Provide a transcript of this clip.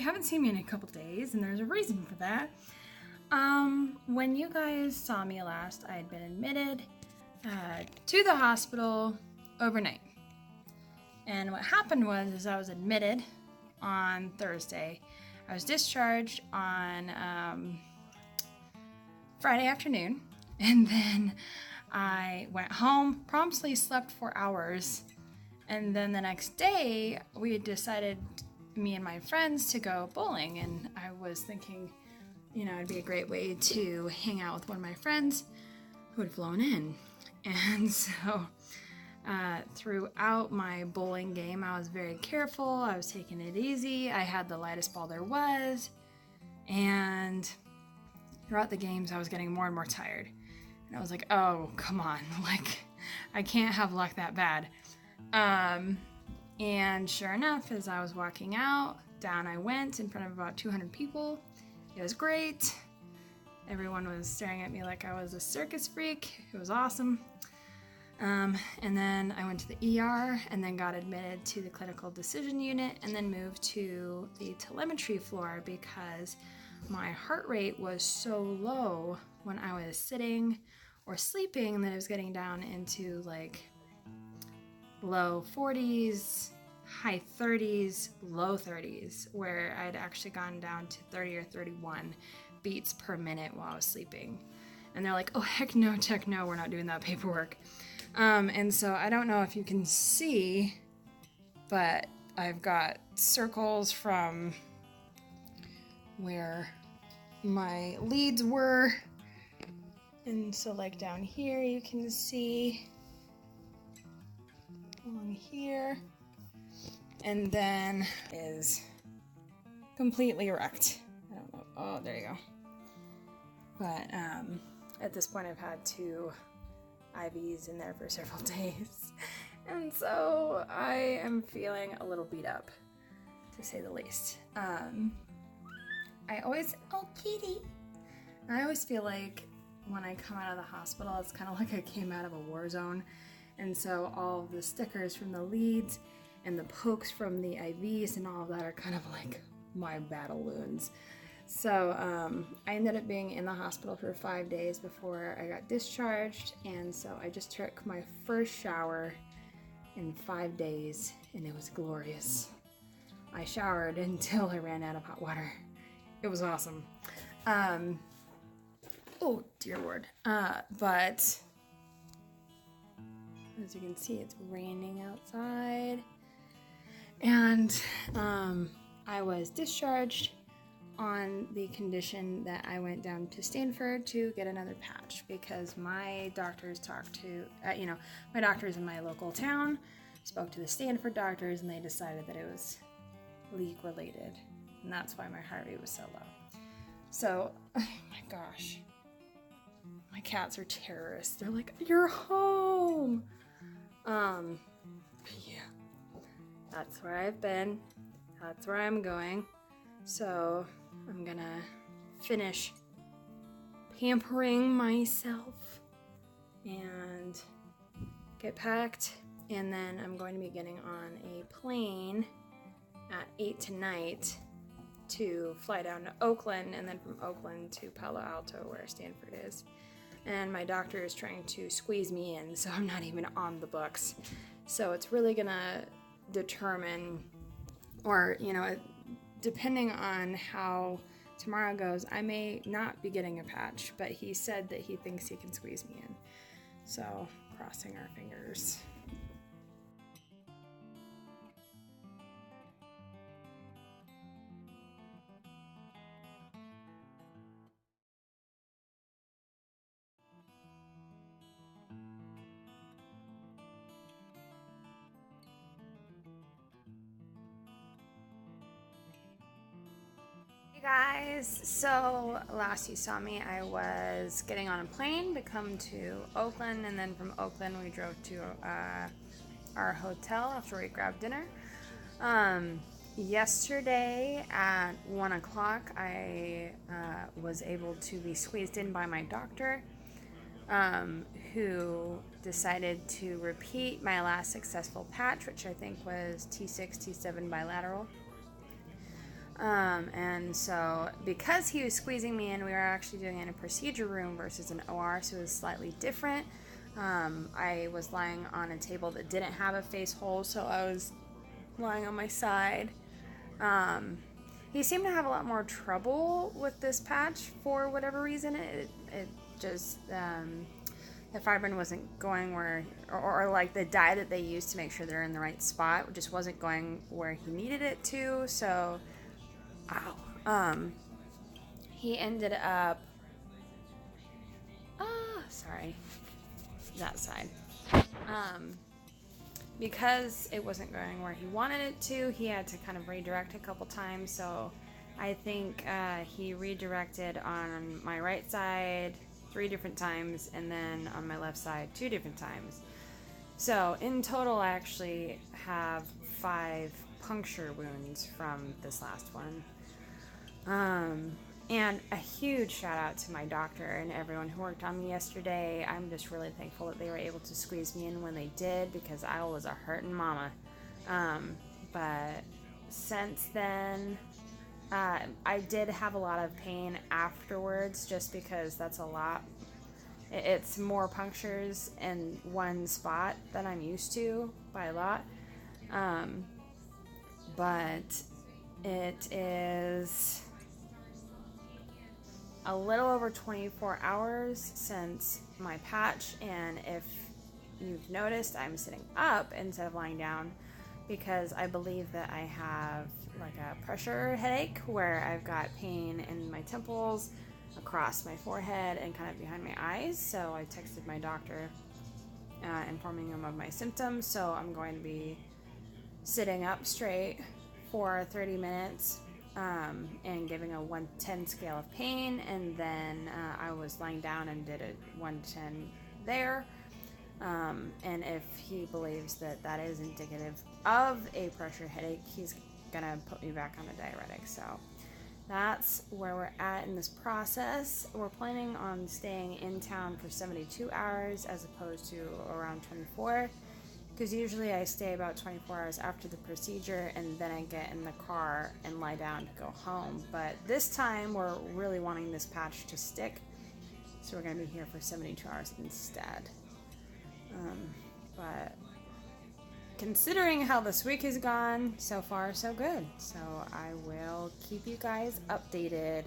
you haven't seen me in a couple days, and there's a reason for that. When you guys saw me last, I had been admitted to the hospital overnight. And what happened was I was admitted on Thursday. I was discharged on Friday afternoon, and then I went home, promptly slept 4 hours, and then the next day we had decided, me and my friends, to go bowling, and I was thinking, you know, it'd be a great way to hang out with one of my friends who had flown in. And so throughout my bowling game, I was very careful. I was taking it easy. I had the lightest ball there was. And throughout the games, I was getting more and more tired. And I was like, oh, come on. Like, I can't have luck that bad. And sure enough, as I was walking out, down I went in front of about 200 people. It was great. Everyone was staring at me like I was a circus freak. It was awesome. And then I went to the ER and then got admitted to the clinical decision unit and then moved to the telemetry floor because my heart rate was so low when I was sitting or sleeping that it was getting down into like low 40s, high 30s, low 30s, where I'd actually gone down to 30 or 31 beats per minute while I was sleeping. And they're like, oh, heck no, tech, no, we're not doing that paperwork. And so I don't know if you can see, but I've got circles from where my leads were. And so like down here, you can see along here. And then is completely wrecked. I don't know. Oh, there you go. But at this point, I've had 2 IVs in there for several days. And so I am feeling a little beat up, to say the least. I always feel like when I come out of the hospital, it's kind of like I came out of a war zone. And so all of the stickers from the leads and the pokes from the IVs and all of that are kind of like my battle wounds. So I ended up being in the hospital for 5 days before I got discharged, and so I just took my first shower in 5 days, and it was glorious. I showered until I ran out of hot water. It was awesome. Oh, dear Lord. But as you can see, it's raining outside. And I was discharged on the condition that I went down to Stanford to get another patch because my doctors talked to, my doctors in my local town spoke to the Stanford doctors and they decided that it was leak related. And that's why my heart rate was so low. So, oh my gosh, my cats are terrorists. They're like, you're home. Yeah, that's where I've been. That's where I'm going. So I'm gonna finish pampering myself and get packed, and then I'm going to be getting on a plane at 8 tonight to fly down to Oakland, and then from Oakland to Palo Alto where Stanford is. And my doctor is trying to squeeze me in, so I'm not even on the books. So it's really gonna determine, or depending on how tomorrow goes, I may not be getting a patch, but he said that he thinks he can squeeze me in. So, crossing our fingers. Hey guys, so last you saw me, I was getting on a plane to come to Oakland, and then from Oakland we drove to our hotel after we grabbed dinner. Yesterday at 1 o'clock I was able to be squeezed in by my doctor, who decided to repeat my last successful patch, which I think was T6, T7 bilateral. And so because he was squeezing me in, we were actually doing it in a procedure room versus an OR, so it was slightly different. I was lying on a table that didn't have a face hole, so I was lying on my side. He seemed to have a lot more trouble with this patch for whatever reason. It just, the fibrin wasn't going where, or like the dye that they used to make sure they're in the right spot just wasn't going where he needed it to, so, he ended up, that side. Because it wasn't going where he wanted it to, he had to kind of redirect a couple times, so I think he redirected on my right side 3 different times, and then on my left side 2 different times. So in total, I actually have 5 puncture wounds from this last one. And a huge shout out to my doctor and everyone who worked on me yesterday. I'm just really thankful that they were able to squeeze me in when they did, because I was a hurtin' mama. But since then, I did have a lot of pain afterwards, just because that's a lot. It's more punctures in one spot than I'm used to by a lot. But it is a little over 24 hours since my patch, and if you've noticed, I'm sitting up instead of lying down because I believe that I have like a pressure headache where I've got pain in my temples, across my forehead, and kind of behind my eyes. So I texted my doctor informing him of my symptoms, so I'm going to be sitting up straight for 30 minutes and giving a 1-10 scale of pain, and then I was lying down and did a 1-10 there, and if he believes that that is indicative of a pressure headache, he's gonna put me back on a diuretic. So that's where we're at in this process. We're planning on staying in town for 72 hours as opposed to around 24, because usually I stay about 24 hours after the procedure and then I get in the car and lie down to go home. But this time we're really wanting this patch to stick, so we're going to be here for 72 hours instead. But considering how this week has gone, so far so good. So I will keep you guys updated